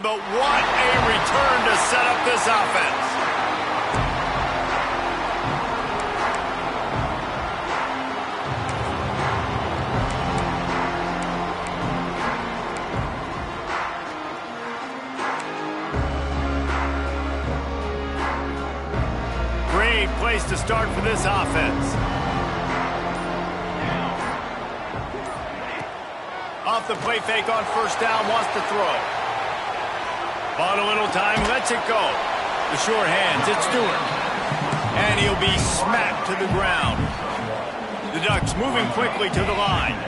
but what a return to set up this offense. Great place to start for this offense. Off the play fake on first down, wants to throw. Bought a little time, lets it go. The short hands, it's Stewart. And he'll be smacked to the ground. The Ducks moving quickly to the line.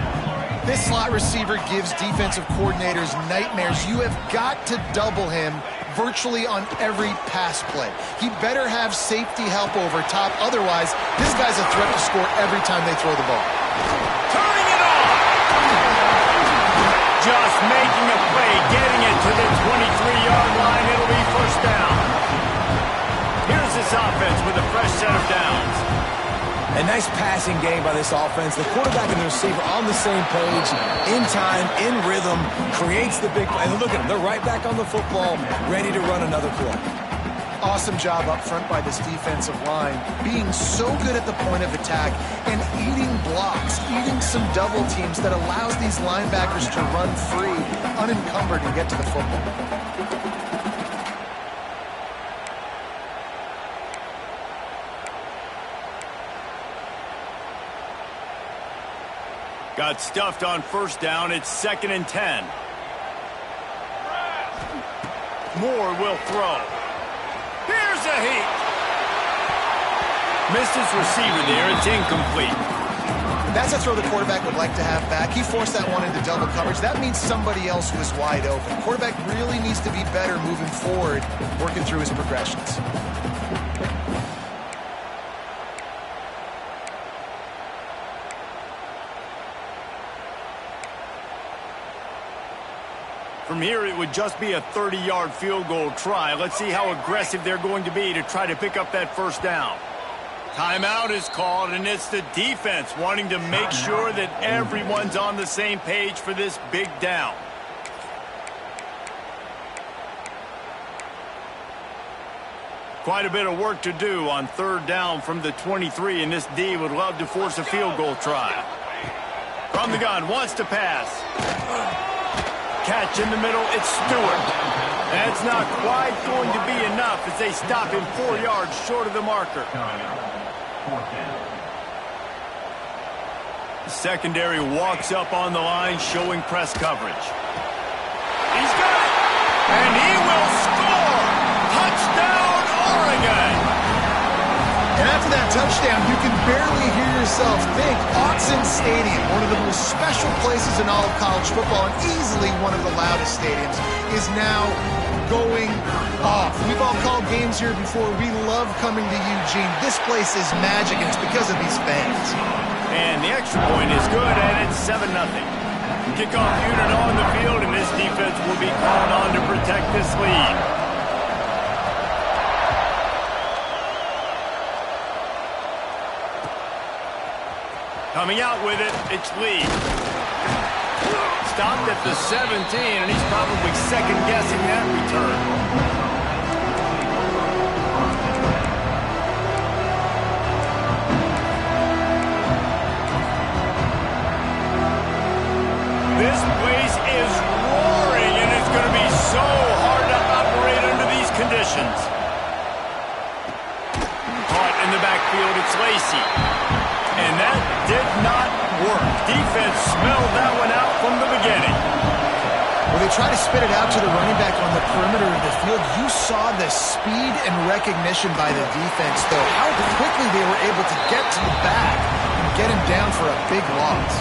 This slot receiver gives defensive coordinators nightmares. You have got to double him virtually on every pass play. He better have safety help over top. Otherwise, this guy's a threat to score every time they throw the ball. Turning it on! Just making a play, getting it to the 23-yard line. It'll be first down. Here's this offense with a fresh set of downs. A nice passing game by this offense. The quarterback and the receiver on the same page, in time, in rhythm, creates the big play. And look at them. They're right back on the football, ready to run another play. Awesome job up front by this defensive line, being so good at the point of attack and eating blocks, eating some double teams that allows these linebackers to run free, unencumbered, and get to the football. Got stuffed on first down. It's 2nd and 10. Moore will throw. Here's a heat. Missed his receiver there. It's incomplete. That's a throw the quarterback would like to have back. He forced that one into double coverage. That means somebody else was wide open. Quarterback really needs to be better moving forward, working through his progressions. From here, it would just be a 30-yard field goal try. Let's see how aggressive they're going to be to try to pick up that first down. Timeout is called, and it's the defense wanting to make sure that everyone's on the same page for this big down. Quite a bit of work to do on third down from the 23, and this D would love to force a field goal try. From the gun, wants to pass. Catch in the middle, it's Stewart. That's not quite going to be enough as they stop him 4 yards short of the marker. The secondary walks up on the line, showing press coverage. He's got it! And he will score! Touchdown, Oregon! And after that touchdown, you can barely hear yourself think. Autzen Stadium, one of the most special places in all of college football and easily one of the loudest stadiums, is now going off. We've all called games here before. We love coming to Eugene. This place is magic, and it's because of these fans. And the extra point is good, and it's 7-0. Kickoff unit on the field, and this defense will be called on to protect this lead. Coming out with it, it's Lee. Stopped at the 17, and he's probably second-guessing that return. This place is roaring, and it's going to be so hard to operate under these conditions. Caught in the backfield, it's Lacey. And that did not work. Defense smelled that one out from the beginning. When they try to spit it out to the running back on the perimeter of the field, you saw the speed and recognition by the defense, though, how quickly they were able to get to the back and get him down for a big loss.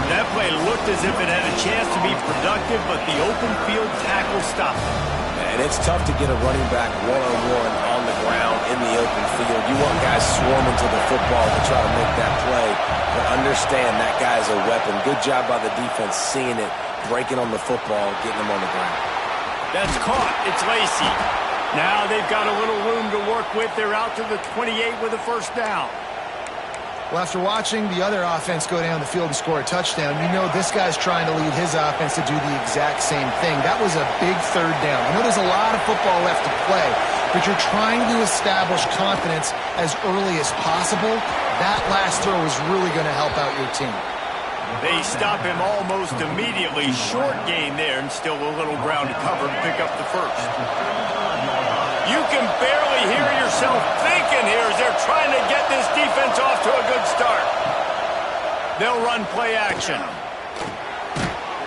That play looked as if it had a chance to be productive, but the open field tackle stopped it. And it's tough to get a running back one-on-one on the ground in the open field. You want guys swarming to the football to try to make that play, but understand that guy's a weapon. Good job by the defense seeing it, breaking on the football, getting him on the ground. That's caught. It's Lacey. Now they've got a little room to work with. They're out to the 28 with a first down. Well, after watching the other offense go down the field and score a touchdown, you know this guy's trying to lead his offense to do the exact same thing. That was a big third down. I know there's a lot of football left to play, but you're trying to establish confidence as early as possible. That last throw is really going to help out your team. They stop him almost immediately. Short gain there, and still a little ground to cover to pick up the first. You can barely hear yourself thinking here as they're trying to get this defense off to a good start. They'll run play action.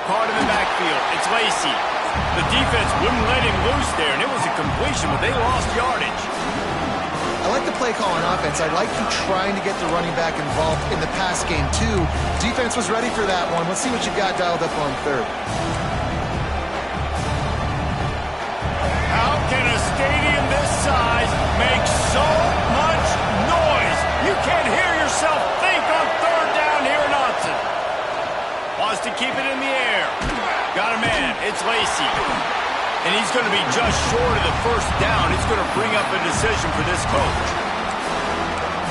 Caught in the backfield. It's Lacy. The defense wouldn't let him loose there, and it was a completion, but they lost yardage. I like the play call on offense. I like you trying to get the running back involved in the pass game, too. Defense was ready for that one. Let's see what you got dialed up on third. How can a stadium this size make so much noise? You can't hear yourself think on third down here in Autzen. Wants to keep it in the air. Got a man. It's Lacy. And he's going to be just short of the first down. It's going to bring up a decision for this coach.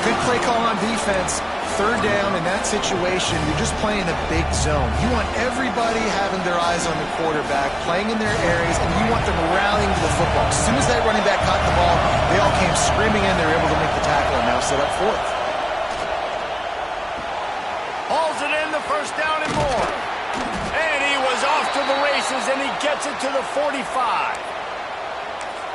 Good play call on defense. Third down in that situation, you're just playing a big zone. You want everybody having their eyes on the quarterback, playing in their areas, and you want them rallying to the football. As soon as that running back caught the ball, they all came screaming in. They were able to make the tackle and now set up fourth. Hauls it in, the first down and more. And he was off to the races, and he gets it to the 45.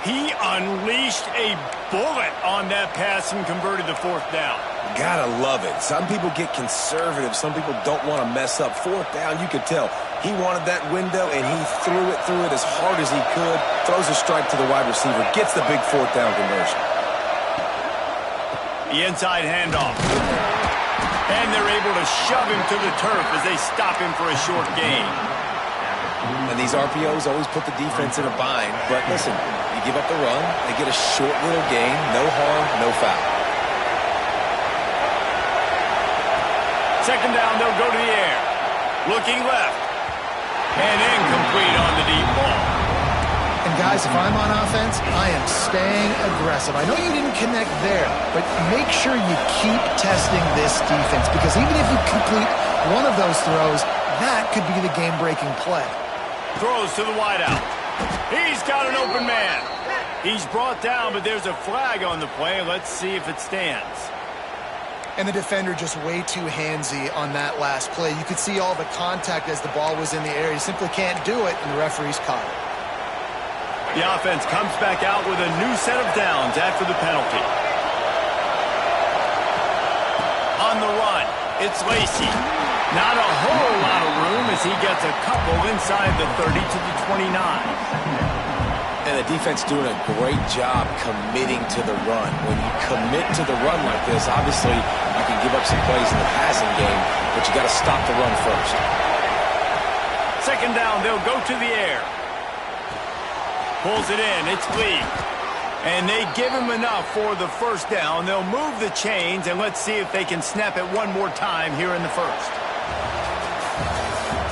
He unleashed a bullet on that pass and converted the fourth down. Gotta love it. Some people get conservative. Some people don't want to mess up. Fourth down, you could tell. He wanted that window, and he threw it as hard as he could. Throws a strike to the wide receiver. Gets the big fourth down conversion. The inside handoff. And they're able to shove him to the turf as they stop him for a short gain. And these RPOs always put the defense in a bind. But listen, you give up the run, they get a short little gain. No harm, no foul. Second down, they'll go to the air. Looking left. And incomplete on the deep ball. And guys, if I'm on offense, I am staying aggressive. I know you didn't connect there, but make sure you keep testing this defense, because even if you complete one of those throws, that could be the game-breaking play. Throws to the wideout. He's got an open man. He's brought down, but there's a flag on the play. Let's see if it stands. And the defender just way too handsy on that last play. You could see all the contact as the ball was in the air. You simply can't do it, and the referee's caught it. The offense comes back out with a new set of downs after the penalty. On the run, it's Lacy. Not a whole lot of room as he gets a couple inside the 30 to the 29. And the defense doing a great job committing to the run. When you commit to the run like this, obviously you can give up some plays in the passing game, but you got to stop the run first. Second down, they'll go to the air. Pulls it in, it's Lee. And they give him enough for the first down. They'll move the chains, and let's see if they can snap it one more time here in the first.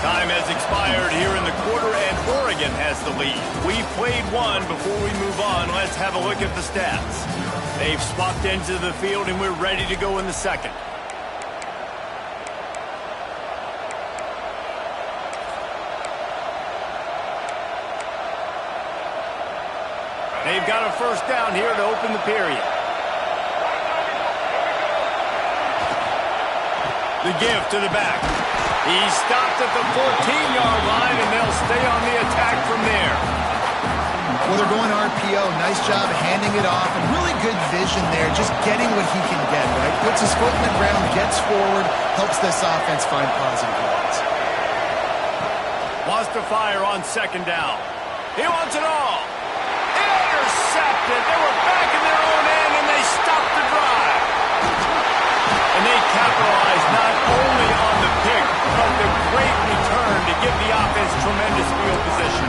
Time has expired here in the quarter, and Oregon has the lead. We played one. Before we move on, let's have a look at the stats. They've swapped ends of the field, and we're ready to go in the second. They've got a first down here to open the period. The give to the back. He's stopped at the 14-yard line, and they'll stay on the attack from there. Well, they're going RPO. Nice job handing it off, and really good vision there, just getting what he can get, right? Puts his foot in the ground, gets forward, helps this offense find positive yards. Wants to fire on second down. He wants it all. Intercepted. They were back in their own end, and they stopped the drive. And they capitalized not only on the pick, but the great return to give the offense tremendous field position.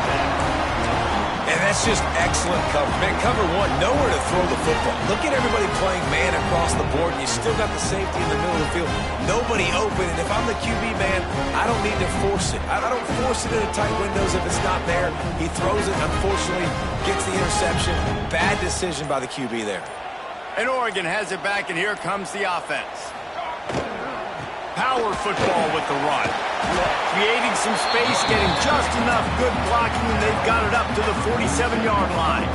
And that's just excellent cover. Man, cover one, nowhere to throw the football. Look at everybody playing man across the board, and you still got the safety in the middle of the field. Nobody open, and if I'm the QB, man, I don't need to force it. I don't force it into tight windows if it's not there. He throws it, unfortunately, gets the interception. Bad decision by the QB there. And Oregon has it back, and here comes the offense. power football with the run. Creating some space, getting just enough good blocking, and they've got it up to the 47-yard line.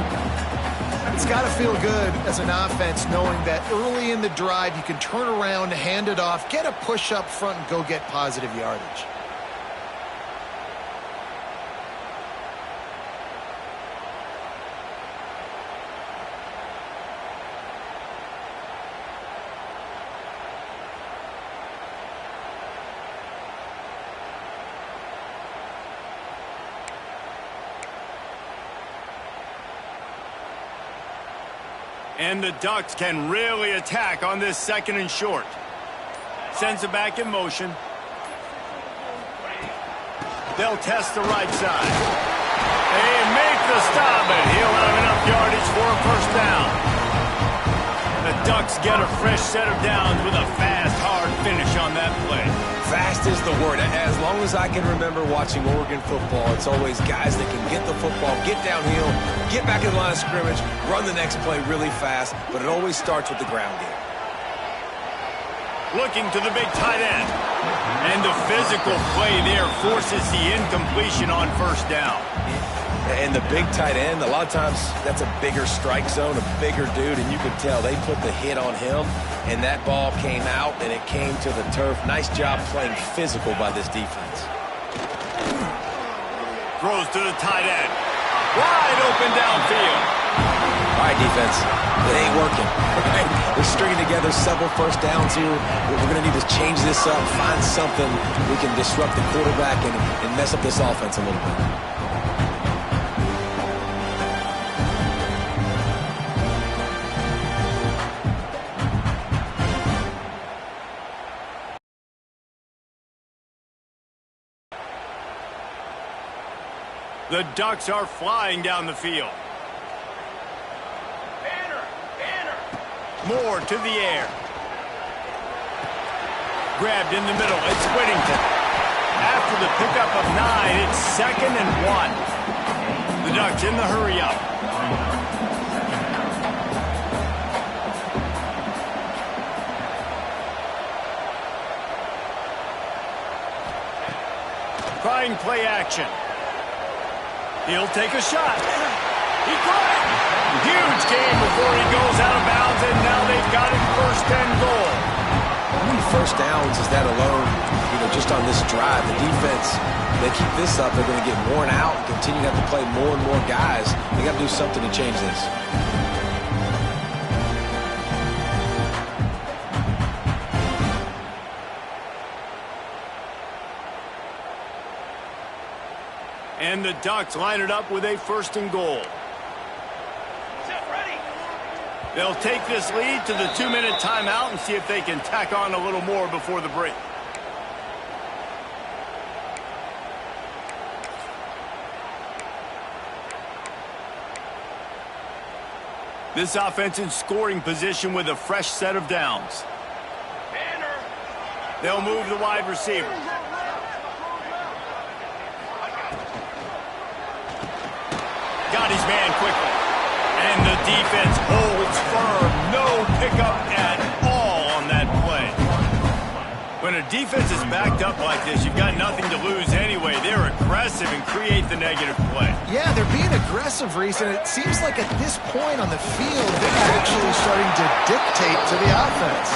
It's got to feel good as an offense knowing that early in the drive you can turn around, hand it off, get a push up front, and go get positive yardage. And the Ducks can really attack on this 2nd and short. Sends it back in motion. They'll test the right side. They make the stop, and he'll have enough yardage for a first down. The Ducks get a fresh set of downs with a fast, hard finish on that play. Fast is the word. As long as I can remember watching Oregon football, it's always guys that can get the football, get downhill, get back in the line of scrimmage, run the next play really fast, but it always starts with the ground game. Looking to the big tight end. And the physical play there forces the incompletion on first down. And the big tight end, a lot of times that's a bigger strike zone, a bigger dude, and you could tell they put the hit on him, and that ball came out, and it came to the turf. Nice job playing physical by this defense. Throws to the tight end. Wide open downfield. All right, defense, it ain't working. We're stringing together several first downs here. We're going to need to change this up, find something we can disrupt the quarterback and mess up this offense a little bit. The Ducks are flying down the field. Moore to the air. Grabbed in the middle. It's Whittington. After the pickup of 9, it's 2nd and 1. The Ducks in the hurry up. Trying play action. He'll take a shot. He caught it. Huge game before he goes out of bounds, and now they've got him 1st and goal. How many first downs is that alone, just on this drive? The defense, they keep this up, they're going to get worn out and continue to have to play more and more guys. They got to do something to change this. And the Ducks line it up with a 1st and goal. They'll take this lead to the 2-minute timeout and see if they can tack on a little more before the break. This offense in scoring position with a fresh set of downs. They'll move the wide receiver. Got his man quickly. And the defense holds firm. No pickup at all on that play. When a defense is backed up like this, you've got nothing to lose anyway. They're aggressive and create the negative play. Yeah, they're being aggressive, Reese, and it seems like at this point on the field, they're actually starting to dictate to the offense.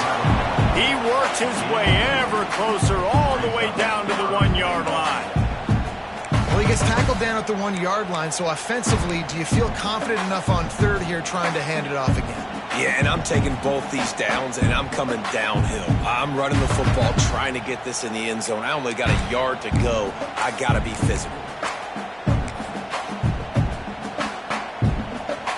He works his way ever closer all the way down to the 1-yard line. Well, he gets tackled down at the 1-yard line, so offensively, do you feel confident enough on 3rd here trying to hand it off again? Yeah, and I'm taking both these downs, and I'm coming downhill. I'm running the football, trying to get this in the end zone. I only got a yard to go. I got to be physical.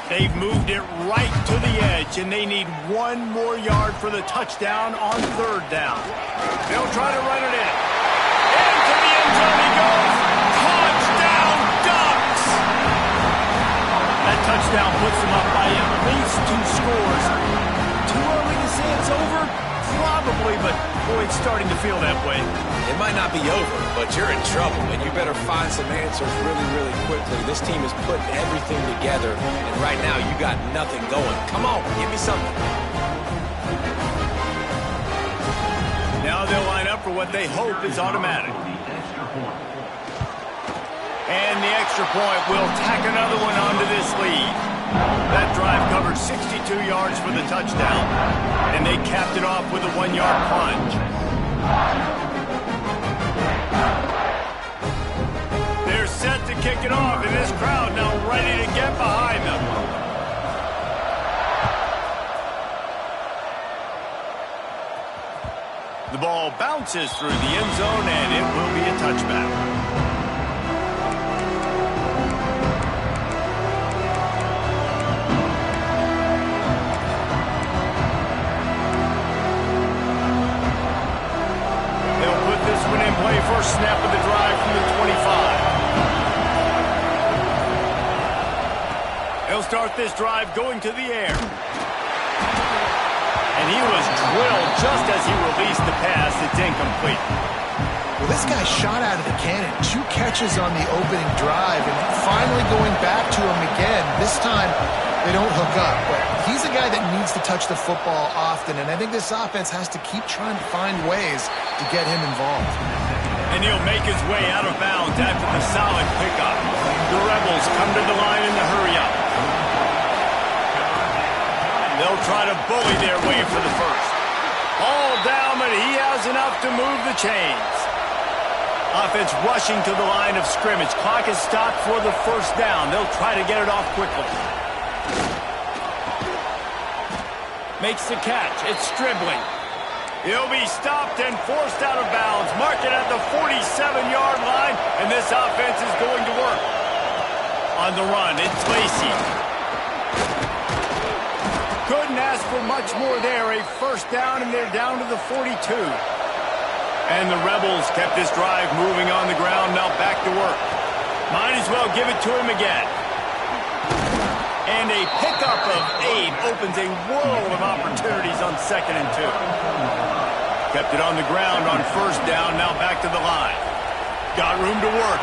They've moved it right to the edge, and they need 1 more yard for the touchdown on 3rd down. They'll try to run it in. Into the end zone he goes. Touchdown, Ducks! That touchdown puts them up by at least 2 scores. Too early to say it's over? Probably, but boy, it's starting to feel that way. It might not be over, but you're in trouble, and you better find some answers really, really quickly. This team is putting everything together, and right now you got nothing going. Come on, give me something. Now Now they'll line up for what they hope is automatic. And the extra point will tack another one onto this lead. That drive covered 62 yards for the touchdown, and they capped it off with a 1-yard plunge. They're set to kick it off, and this crowd now ready to get behind them. The ball bounces through the end zone, and it will be a touchback. Play first snap of the drive from the 25. He'll start this drive going to the air. And he was drilled just as he released the pass. It's incomplete. Well, this guy shot out of the cannon. 2 catches on the opening drive, and finally going back to him again. This time, they don't hook up. But he's a guy that needs to touch the football often, and I think this offense has to keep trying to find ways to get him involved. And he'll make his way out of bounds after the solid pickup. The Rebels come to the line in the hurry-up. They'll try to bully their way for the first. All down, but he has enough to move the chains. Offense rushing to the line of scrimmage. Clock is stopped for the first down. They'll try to get it off quickly. Makes the catch. It's Stribling. He'll be stopped and forced out of bounds. Mark it at the 47-yard line, and this offense is going to work. On the run, it's Lacey. Couldn't ask for much more there. A first down, and they're down to the 42. And the Rebels kept this drive moving on the ground. Now back to work. Might as well give it to him again. And a pickup of 8 opens a world of opportunities on 2nd and 2. Kept it on the ground on first down, now back to the line. Got room to work.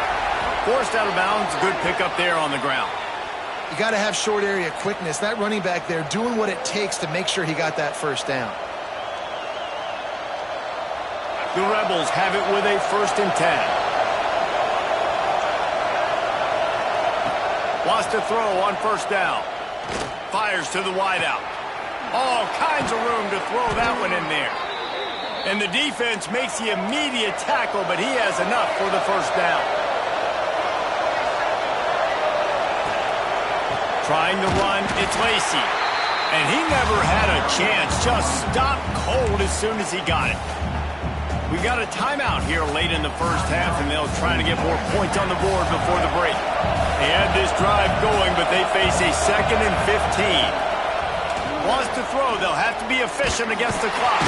Forced out of bounds, good pickup there on the ground. You got to have short area quickness. That running back there doing what it takes to make sure he got that first down. The Rebels have it with a 1st and 10. Wants to throw on first down. Fires to the wideout. All kinds of room to throw that one in there. And the defense makes the immediate tackle, but he has enough for the first down. Trying to run, it's Lacey. And he never had a chance. Just stopped cold as soon as he got it. We got a timeout here late in the first half, and they'll try to get more points on the board before the break. They had this drive going, but they face a 2nd and 15. Wants to throw. They'll have to be efficient against the clock.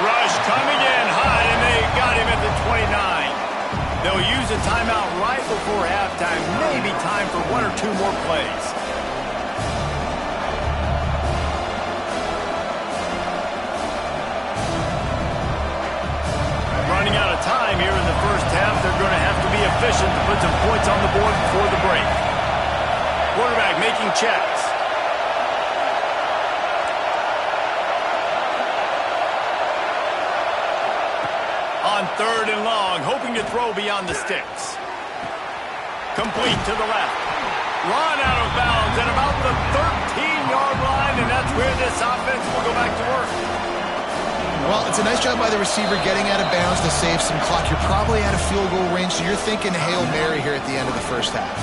Rush coming in high, and they got him at the 29. They'll use a timeout right before halftime. Maybe time for 1 or 2 more plays. Running out of time here in the first half. They're going to have to be efficient to put some points on the board before the break. Quarterback making checks. On 3rd and long, hoping to throw beyond the sticks. Complete to the left. Run out of bounds at about the 13-yard line, and that's where this offense will go back to work. Well, it's a nice job by the receiver getting out of bounds to save some clock. You're probably out of field goal range, so you're thinking Hail Mary here at the end of the first half.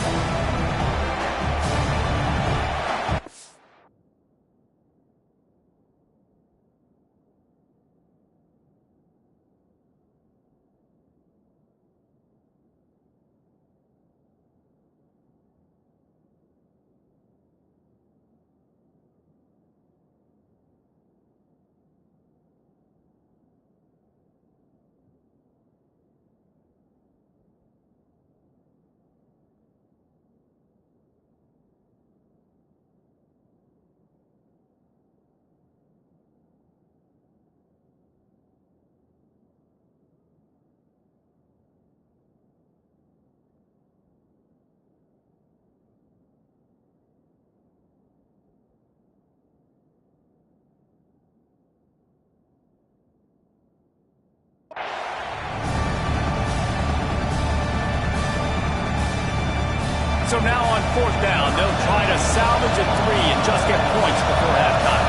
So now on 4th down, they'll try to salvage a 3 and just get points before halftime.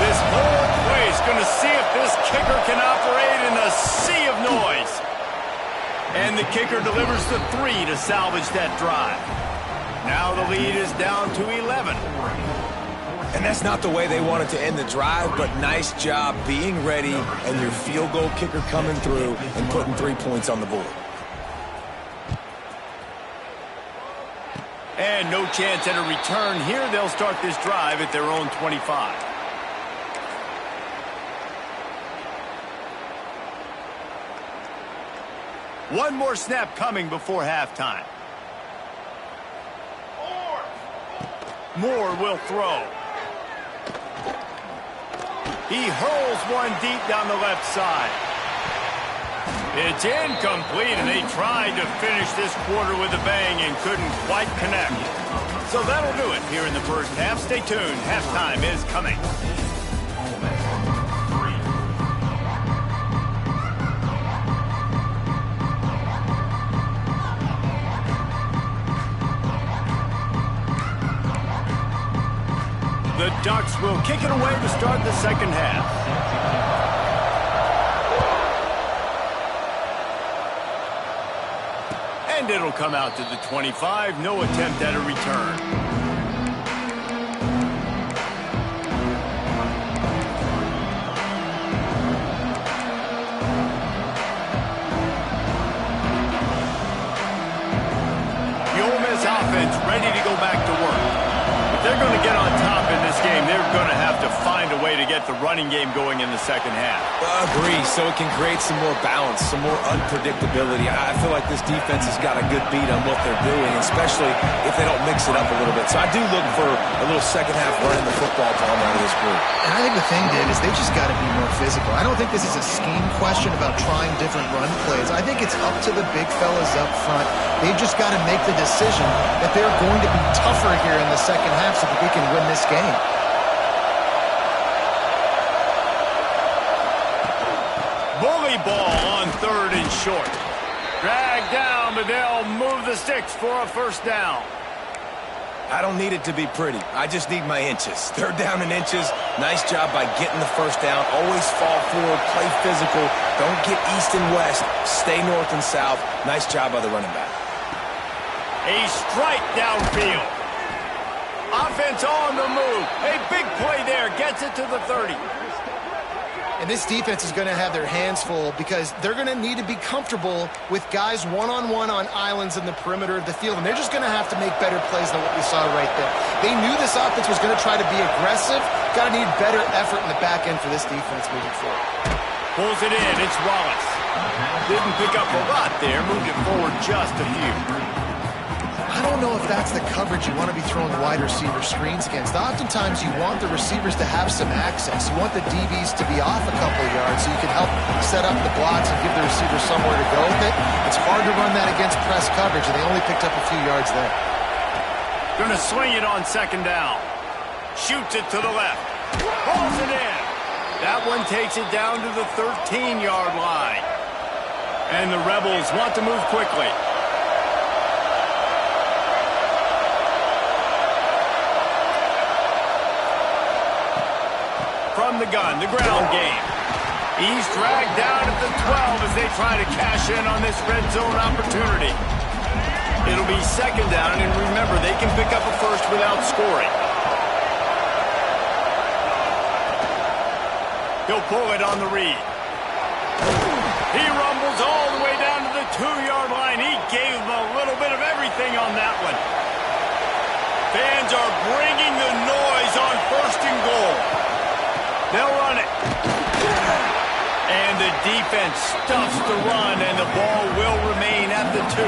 This whole place going to see if this kicker can operate in a sea of noise. And the kicker delivers the 3 to salvage that drive. Now the lead is down to 11. And that's not the way they wanted to end the drive, but nice job being ready and your field goal kicker coming through and putting 3 points on the board. And no chance at a return here. They'll start this drive at their own 25. One more snap coming before halftime. Moore will throw. He hurls one deep down the left side. It's incomplete, and they tried to finish this quarter with a bang and couldn't quite connect. So that'll do it here in the first half. Stay tuned. Halftime is coming. The Ducks will kick it away to start the second half. And it'll come out to the 25. No attempt at a return. The Ole Miss offense ready to go back to work. If they're going to get on top in this game, they're going to have to find a way to get the running game going in the second half. Agree, so it can create some more balance, some more unpredictability. I feel like this defense has got a good beat on what they're doing, especially if they don't mix it up a little bit. So I do look for a little second half running the football out of this group. And I think the thing, Dave, is they just got to be more physical. I don't think this is a scheme question about trying different run plays. I think it's up to the big fellas up front. They've just got to make the decision that they're going to be tougher here in the second half so that they can win this game. Bully ball on 3rd and short. Dragged down, but they'll move the sticks for a first down. I don't need it to be pretty. I just need my inches. 3rd down in inches. Nice job by getting the first down. Always fall forward, play physical. Don't get east and west. Stay north and south. Nice job by the running back. A strike downfield. Offense on the move. A big play there. Gets it to the 30. And this defense is going to have their hands full because they're going to need to be comfortable with guys one-on-one on islands in the perimeter of the field. And they're just going to have to make better plays than what we saw right there. They knew this offense was going to try to be aggressive. Got to need better effort in the back end for this defense moving forward. Pulls it in. It's Wallace. Didn't pick up a lot there. Moved it forward just a few. I don't know if that's the coverage you want to be throwing wide receiver screens against. Oftentimes, you want the receivers to have some access. You want the DBs to be off a couple of yards so you can help set up the blocks and give the receiver somewhere to go with it. It's hard to run that against press coverage, and they only picked up a few yards there. Going to swing it on 2nd down. Shoots it to the left. Pulls it in. That one takes it down to the 13-yard line. And the Rebels want to move quickly. From the gun, the ground game. He's dragged down at the 12 as they try to cash in on this red zone opportunity. It'll be 2nd down, and remember, they can pick up a first without scoring. He'll pull it on the read. He rumbles all the way down to the 2-yard line. He gave them a little bit of everything on that one. Fans are bringing the noise on 1st and goal. They'll run it. And the defense stuffs the run, and the ball will remain at the 2.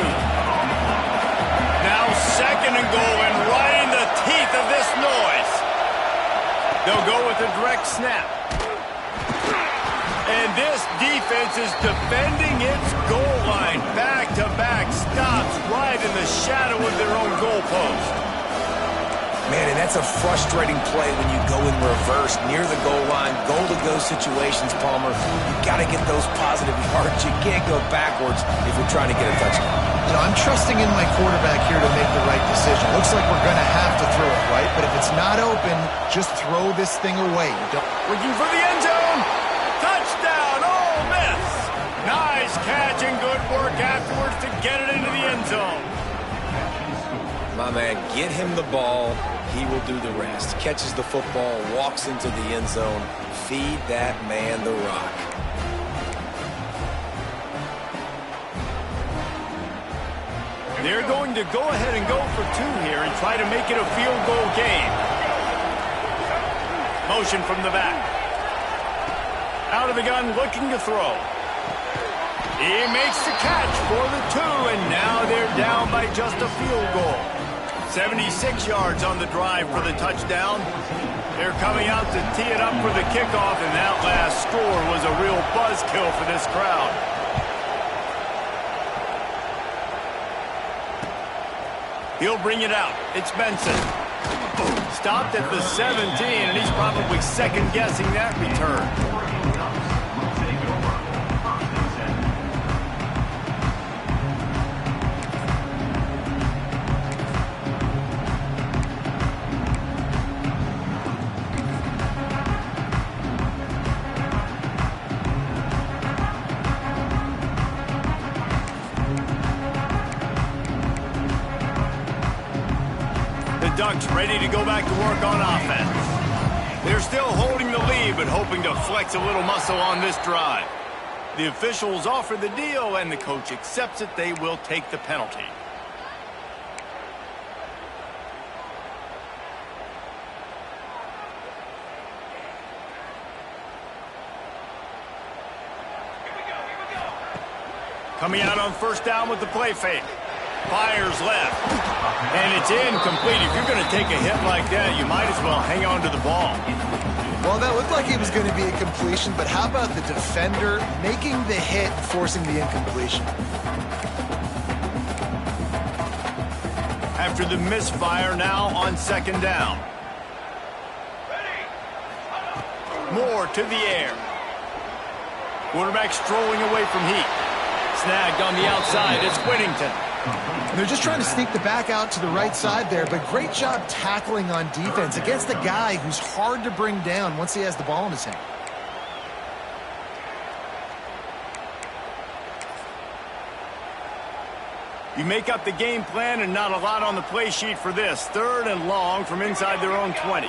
Now 2nd and goal, and right in the teeth of this noise. They'll go with a direct snap. And this defense is defending its goal line. Back-to-back stops right in the shadow of their own goalpost. Man, and that's a frustrating play when you go in reverse near the goal line, goal-to-go situations, Palmer. You got to get those positive yards. You can't go backwards if you're trying to get a touchdown. You know, I'm trusting in my quarterback here to make the right decision. Looks like we're going to have to throw it, right? But if it's not open, just throw this thing away. Looking for the end zone. Touchdown, Ole Miss. Nice catch and good work afterwards to get it into the end zone. My man, get him the ball. He will do the rest. Catches the football, walks into the end zone. Feed that man the rock. They're going to go ahead and go for two here and try to make it a field goal game. Motion from the back. Out of the gun, looking to throw. He makes the catch for the two, and now they're down by just a field goal. 76 yards on the drive for the touchdown. They're coming out to tee it up for the kickoff, and that last score was a real buzzkill for this crowd. He'll bring it out. It's Benson. Stopped at the 17, and he's probably second-guessing that return. Ducks ready to go back to work on offense. They're still holding the lead, but hoping to flex a little muscle on this drive. The officials offer the deal, and the coach accepts it. They will take the penalty. Coming out on first down with the play fake. Fires left. And it's incomplete. If you're going to take a hit like that, you might as well hang on to the ball. Well, that looked like it was going to be a completion, but how about the defender making the hit, forcing the incompletion? After the misfire, now on second down. Moore to the air. Quarterback strolling away from heat. Snagged on the outside. It's Whittington. They're just trying to sneak the back out to the right side there, but great job tackling on defense against a guy who's hard to bring down once he has the ball in his hand. You make up the game plan and not a lot on the play sheet for this. Third and long from inside their own 20.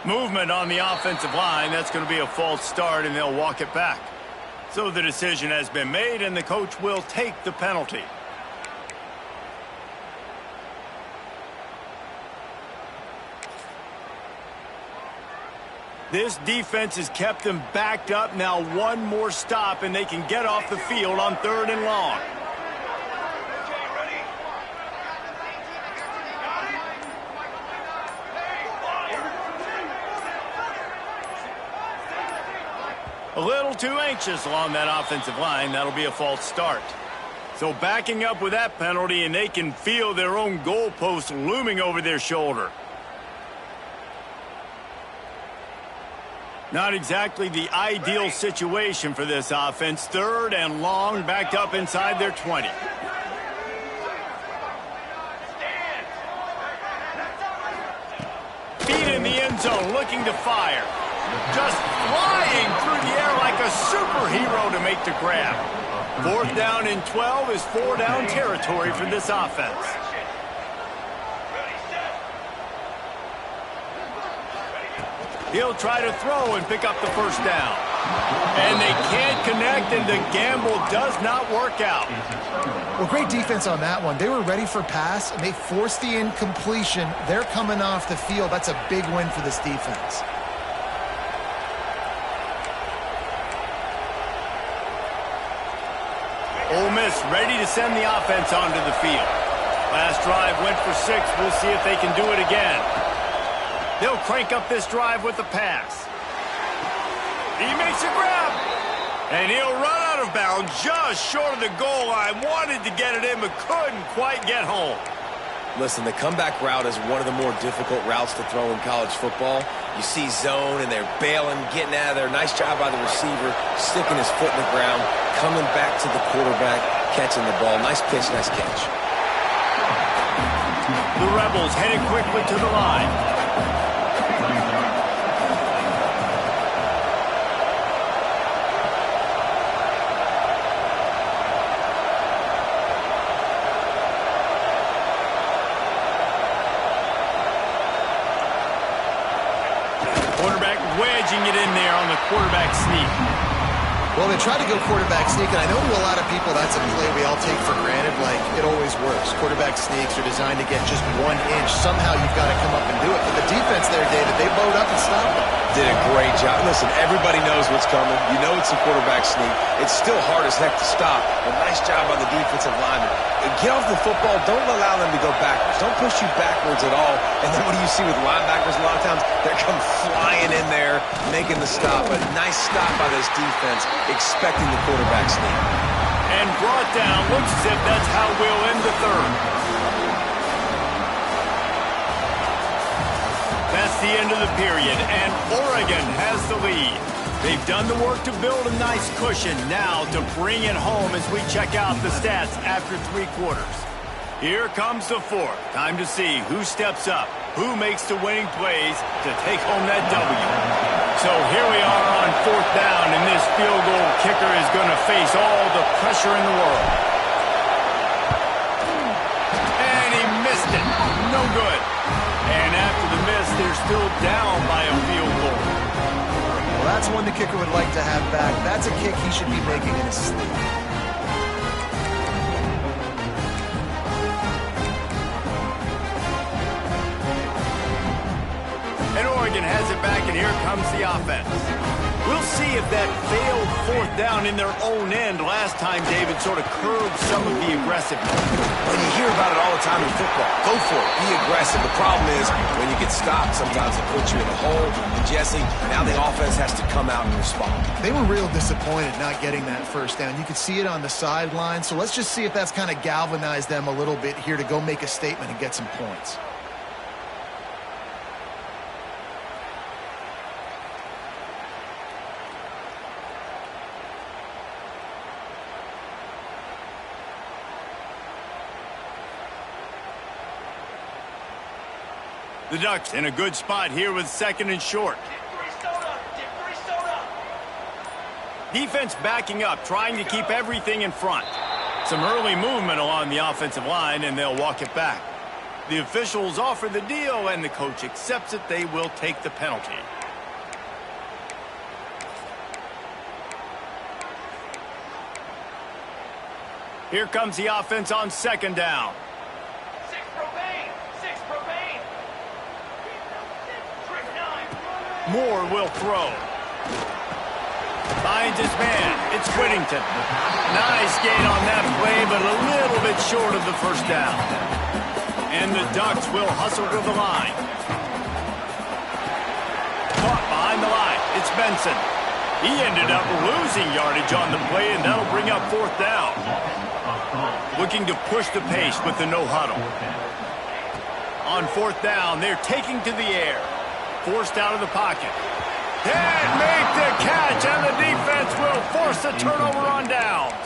Movement on the offensive line. That's going to be a false start, and they'll walk it back. So the decision has been made, and the coach will take the penalty. This defense has kept them backed up. Now one more stop, and they can get off the field on third and long. A little too anxious along that offensive line. That'll be a false start. So backing up with that penalty, and they can feel their own goalpost looming over their shoulder. Not exactly the ideal situation for this offense. Third and long, backed up inside their 20. Feet in the end zone, looking to fire. Just flying through the air like a superhero to make the grab. Fourth down and 12 is four-down territory for this offense. He'll try to throw and pick up the first down. And they can't connect, and the gamble does not work out. Well, great defense on that one. They were ready for pass, and they forced the incompletion. They're coming off the field. That's a big win for this defense. Ole Miss ready to send the offense onto the field. Last drive went for 6. We'll see if they can do it again. They'll crank up this drive with the pass. He makes a grab. And he'll run out of bounds just short of the goal line. Wanted to get it in, but couldn't quite get home. Listen, the comeback route is one of the more difficult routes to throw in college football. You see zone, and they're bailing, getting out of there. Nice job by the receiver, sticking his foot in the ground, coming back to the quarterback, catching the ball. Nice pitch, nice catch. The Rebels headed quickly to the line. Wedging it in there on the quarterback sneak. Well, they tried to go quarterback sneak, and I know to a lot of people that's a play we all take for granted, like it always works. Quarterback sneaks are designed to get just 1 inch. Somehow you've got to come up and do it. But the defense there, David, they bowed up and stopped them. Did a great job. Listen, everybody knows what's coming. You know it's a quarterback sneak. It's still hard as heck to stop. But nice job by the defensive lineman. Get off the football. Don't allow them to go backwards. Don't push you backwards at all. And then what do you see with linebackers a lot of times? They come flying in there, making the stop. But nice stop by this defense, expecting the quarterback sneak. And brought down. Looks as if that's how we'll end the third. That's the end of the period, and Oregon has the lead. They've done the work to build a nice cushion. Now to bring it home as we check out the stats after 3 quarters. Here comes the fourth. Time to see who steps up, who makes the winning plays to take home that W. So here we are on 4th down, and this field goal kicker is going to face all the pressure in the world. And he missed it. No good. And after the miss, they're still down by a field goal. Well, that's one the kicker would like to have back. That's a kick he should be making in his sleep. And Oregon has it back, and here comes the offense. We'll see if that failed 4th down in their own end last time, David, sort of curbed some of the aggressiveness. When you hear about it all the time in football, go for it. Be aggressive. The problem is when you get stopped, sometimes it puts you in a hole. And Jesse, now the offense has to come out and respond. They were real disappointed not getting that 1st down. You could see it on the sideline. So let's just see if that's kind of galvanized them a little bit here to go make a statement and get some points. The Ducks in a good spot here with 2nd and short. Defense backing up, trying to keep everything in front. Some early movement along the offensive line, and they'll walk it back. The officials offer the deal, and the coach accepts it. They will take the penalty. Here comes the offense on 2nd down. Moore will throw. Finds his man. It's Whittington. Nice gain on that play, but a little bit short of the 1st down. And the Ducks will hustle to the line. Caught behind the line. It's Benson. He ended up losing yardage on the play, and that'll bring up 4th down. Looking to push the pace with the no huddle. On 4th down, they're taking to the air. Forced out of the pocket. And make the catch, and the defense will force a turnover on downs.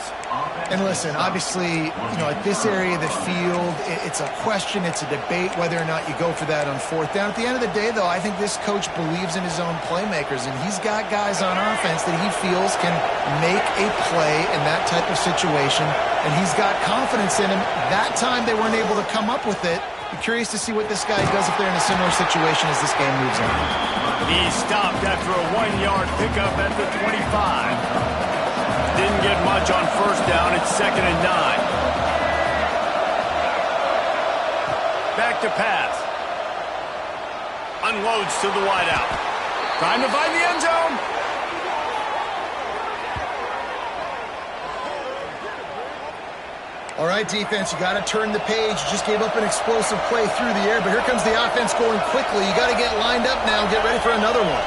And listen, obviously, at this area of the field, it's a question, it's a debate whether or not you go for that on 4th down. At the end of the day, though, I think this coach believes in his own playmakers, and he's got guys on offense that he feels can make a play in that type of situation, and he's got confidence in him. That time they weren't able to come up with it. Be curious to see what this guy does if they're in a similar situation as this game moves on. He stopped after a 1-yard pickup at the 25. Didn't get much on 1st down. It's 2nd and 9. Back to pass. Unloads to the wideout. Trying to find the end zone. All right, defense, you got to turn the page. You just gave up an explosive play through the air, but here comes the offense going quickly. You got to get lined up now and get ready for another one.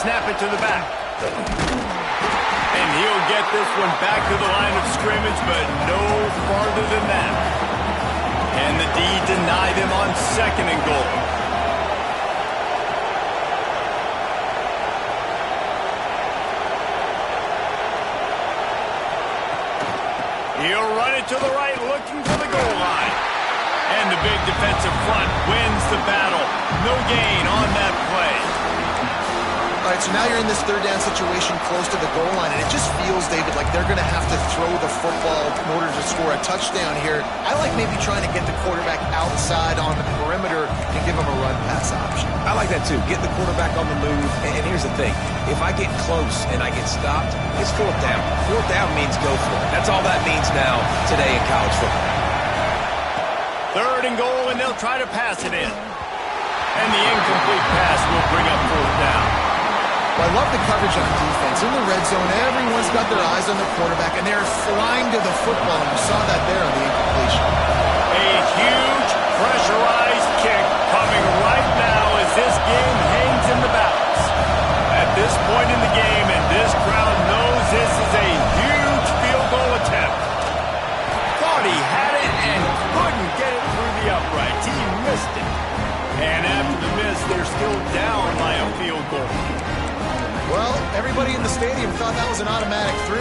Snap it to the back. And he'll get this one back to the line of scrimmage, but no farther than that. And the D denied him on 2nd and goal. He'll run it to the right, looking for the goal line. And the big defensive front wins the battle. No gain on that play. All right, so now you're in this 3rd down situation close to the goal line, and it just feels, David, like they're going to have to throw the football in order to score a touchdown here. I like maybe trying to get the quarterback outside on the perimeter and give him a run-pass option. I like that too. Get the quarterback on the move. And here's the thing. If I get close and I get stopped, it's 4th down. 4th down means go for it. That's all that means now today in college football. 3rd and goal, and they'll try to pass it in. And the incomplete pass will bring up 4th down. Well, I love the coverage on defense. In the red zone, everyone's got their eyes on the quarterback, and they're flying to the football, and you saw that there on the incompletion. A huge pressurized kick coming right now as this game hangs in the balance. At this point in the game, and this crowd knows this is a huge field goal attempt. Thought he had it and couldn't get it through the uprights. He missed it. And after the miss, they're still down by a field goal. Well, everybody in the stadium thought that was an automatic 3.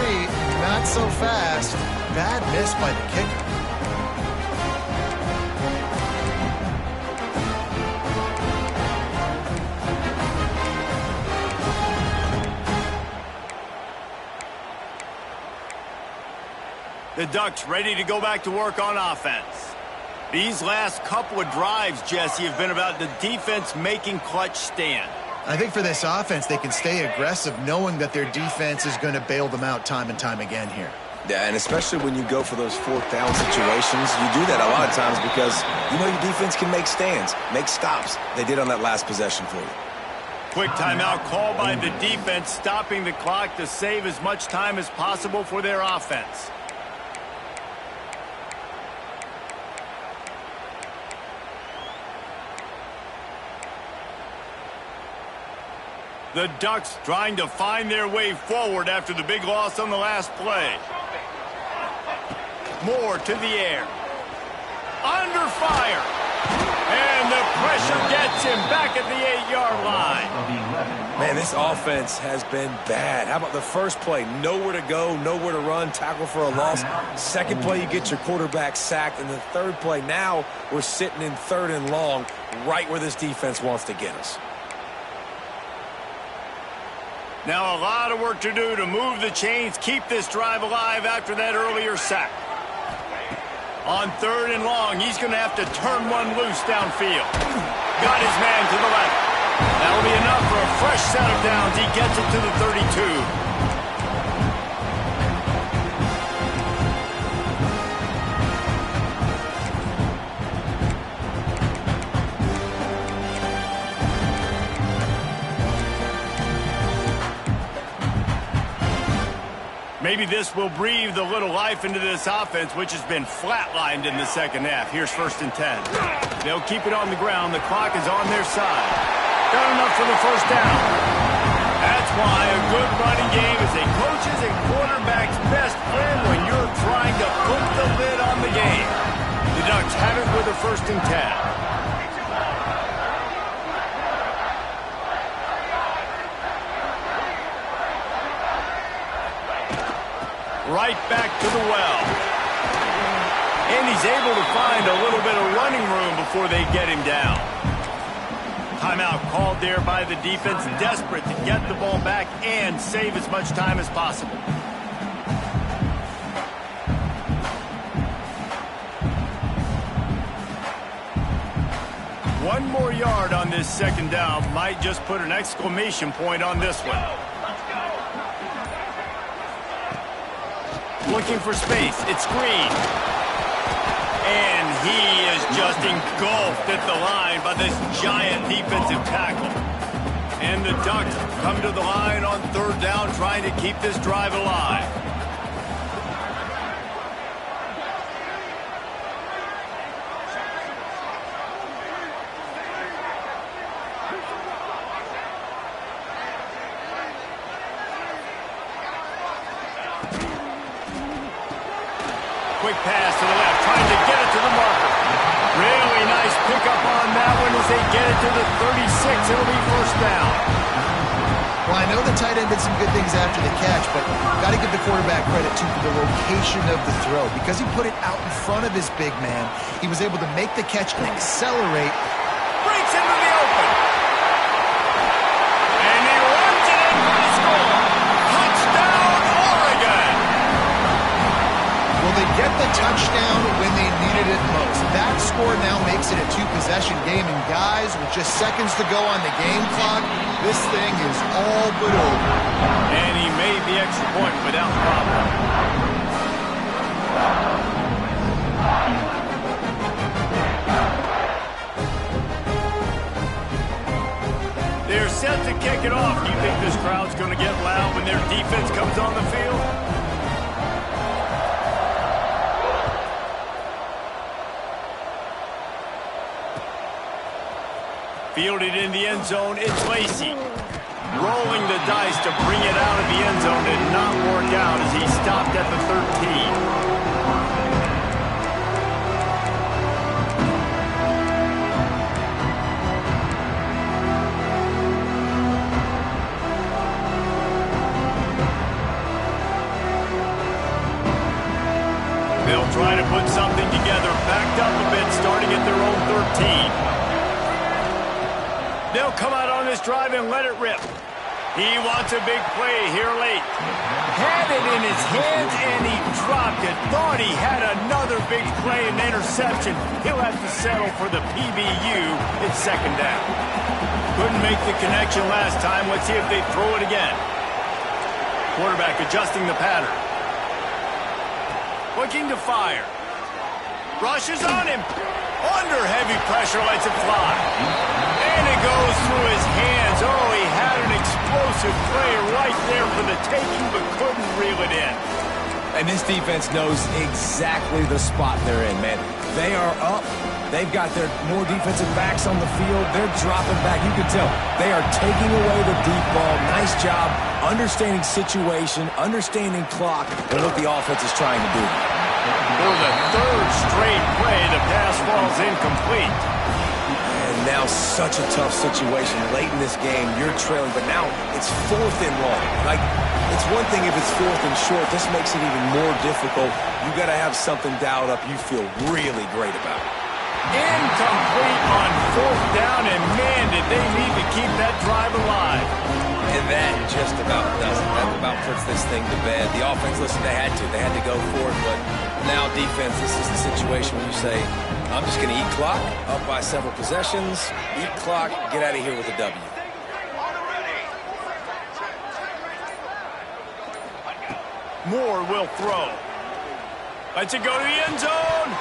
Not so fast. Bad miss by the kicker. The Ducks ready to go back to work on offense. These last couple of drives, Jesse, have been about the defense making clutch stand. I think for this offense, they can stay aggressive knowing that their defense is going to bail them out time and time again here. Yeah, and especially when you go for those 4th down situations, you do that a lot of times because you know your defense can make stands, make stops. They did on that last possession for you. Quick timeout called by the defense, stopping the clock to save as much time as possible for their offense. The Ducks trying to find their way forward after the big loss on the last play. Moore to the air. Under fire. And the pressure gets him back at the 8-yard line. Man, this offense has been bad. How about the first play? Nowhere to go, nowhere to run, tackle for a loss. 2nd play, you get your quarterback sacked. And the 3rd play, now we're sitting in 3rd and long, right where this defense wants to get us. Now a lot of work to do to move the chains, keep this drive alive after that earlier sack. On 3rd and long, he's going to have to turn one loose downfield. Got his man to the left. That'll be enough for a fresh set of downs. He gets it to the 32. Maybe this will breathe a little life into this offense, which has been flatlined in the 2nd half. Here's 1st and 10. They'll keep it on the ground. The clock is on their side. Got enough for the 1st down. That's why a good running game is a coach's and quarterback's best friend when you're trying to put the lid on the game. The Ducks have it with a 1st and 10. Right back to the well. And he's able to find a little bit of running room before they get him down. Timeout called there by the defense, desperate to get the ball back and save as much time as possible. One more yard on this 2nd down might just put an exclamation point on this one. Looking for space. It's Green. And he is just engulfed at the line by this giant defensive tackle. And the Ducks come to the line on 3rd down, trying to keep this drive alive. quick pass to the left, trying to get it to the marker. Really nice pickup on that one as they get it to the 36. It'll be first down. Well, I know the tight end did some good things after the catch, but got to give the quarterback credit to the location of the throw. Because he put it out in front of his big man, he was able to make the catch and accelerate. Breaks into the open. And he runs it in for the score. Touchdown, Oregon. Well, they get the touchdown when they needed it most. That score now makes it a two-possession game. And guys, with just seconds to go on the game clock, this thing is all but over. And he made the extra point without problem. They're set to kick it off. Do you think this crowd's going to get loud when their defense comes on the field? Fielded in the end zone, it's Lacey. Rolling the dice to bring it out of the end zone did not work out as he stopped at the 13. They'll try to put something together, backed up a bit, starting at their own 13. They'll come out on this drive and let it rip. He wants a big play here late. Had it in his hands and he dropped it. Thought he had another big play and interception. He'll have to settle for the PBU. It's second down. Couldn't make the connection last time. Let's see if they throw it again. Quarterback adjusting the pattern. Looking to fire. Rushes on him. Under heavy pressure, lets it fly. And it goes through his hands. Oh, he had an explosive play right there for the taking, but couldn't reel it in. And this defense knows exactly the spot they're in, man. They are up. They've got their more defensive backs on the field. They're dropping back. You can tell they are taking away the deep ball. Nice job understanding situation, understanding clock, and what the offense is trying to do. For the third straight play, the pass falls incomplete. And now such a tough situation. Late in this game, you're trailing, but now it's 4th and long. Like, it's one thing if it's 4th and short. This makes it even more difficult. You got to have something dialed up you feel really great about. Incomplete on 4th down, and man, did they need to keep that drive alive. And that just about does it. That about puts this thing to bed. The offense, listen, they had to go for it, but now defense, this is the situation where you say, I'm just going to eat clock, up by several possessions, eat clock, get out of here with a W. Moore will throw. Lets it go to the end zone.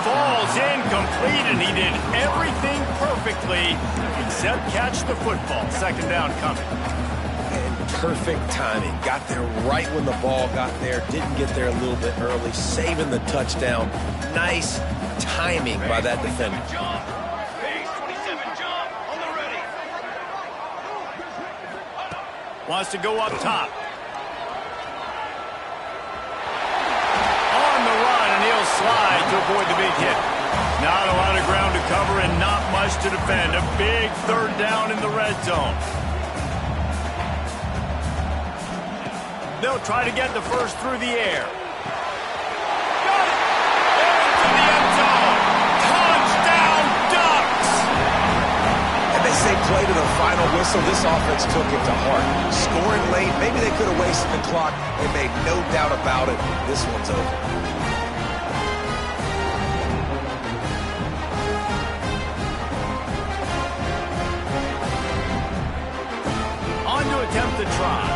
Falls incomplete, and he did everything perfectly except catch the football. Second down coming. And perfect timing. Got there right when the ball got there. Didn't get there a little bit early. Saving the touchdown. Nice timing by that defender. Wants to go up top. Slide to avoid the big hit. Not a lot of ground to cover and not much to defend. A big third down in the red zone. They'll try to get the first through the air. Got it! Into the end zone. Touchdown, Ducks! And they say play to the final whistle. This offense took it to heart. Scoring late, maybe they could have wasted the clock. They made no doubt about it. This one's over. Attempt to try.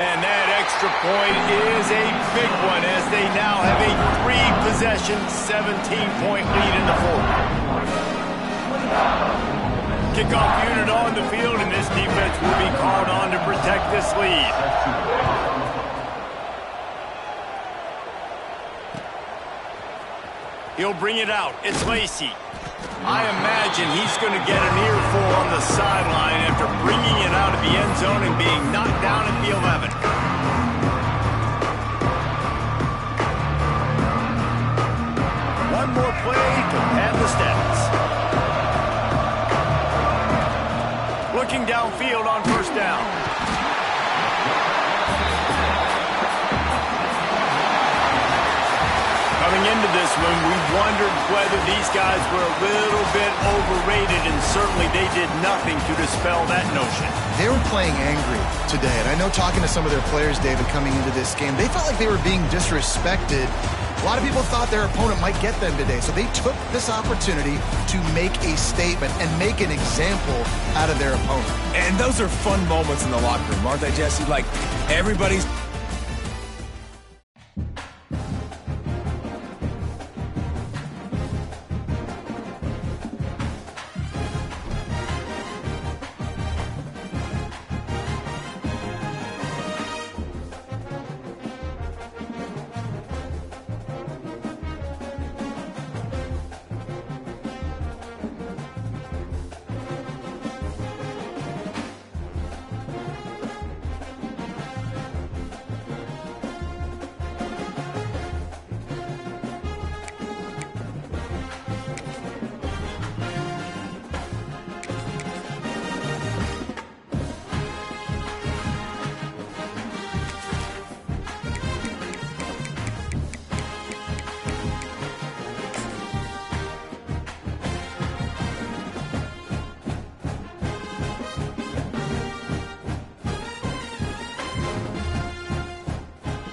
And that extra point is a big one as they now have a 3-possession, 17-point lead in the fourth. Kickoff unit on the field, and this defense will be called on to protect this lead. He'll bring it out. It's Lacey. I imagine he's going to get an earful on the sideline after bringing it out of the end zone and being knocked down at the 11. looking downfield on first down. Coming into this one, we wondered whether these guys were a little bit overrated, and certainly they did nothing to dispel that notion. They were playing angry today, and I know talking to some of their players, David, coming into this game, they felt like they were being disrespected. A lot of people thought their opponent might get them today, so they took this opportunity to make a statement and make an example out of their opponent. And those are fun moments in the locker room, aren't they, Jesse? Like, everybody's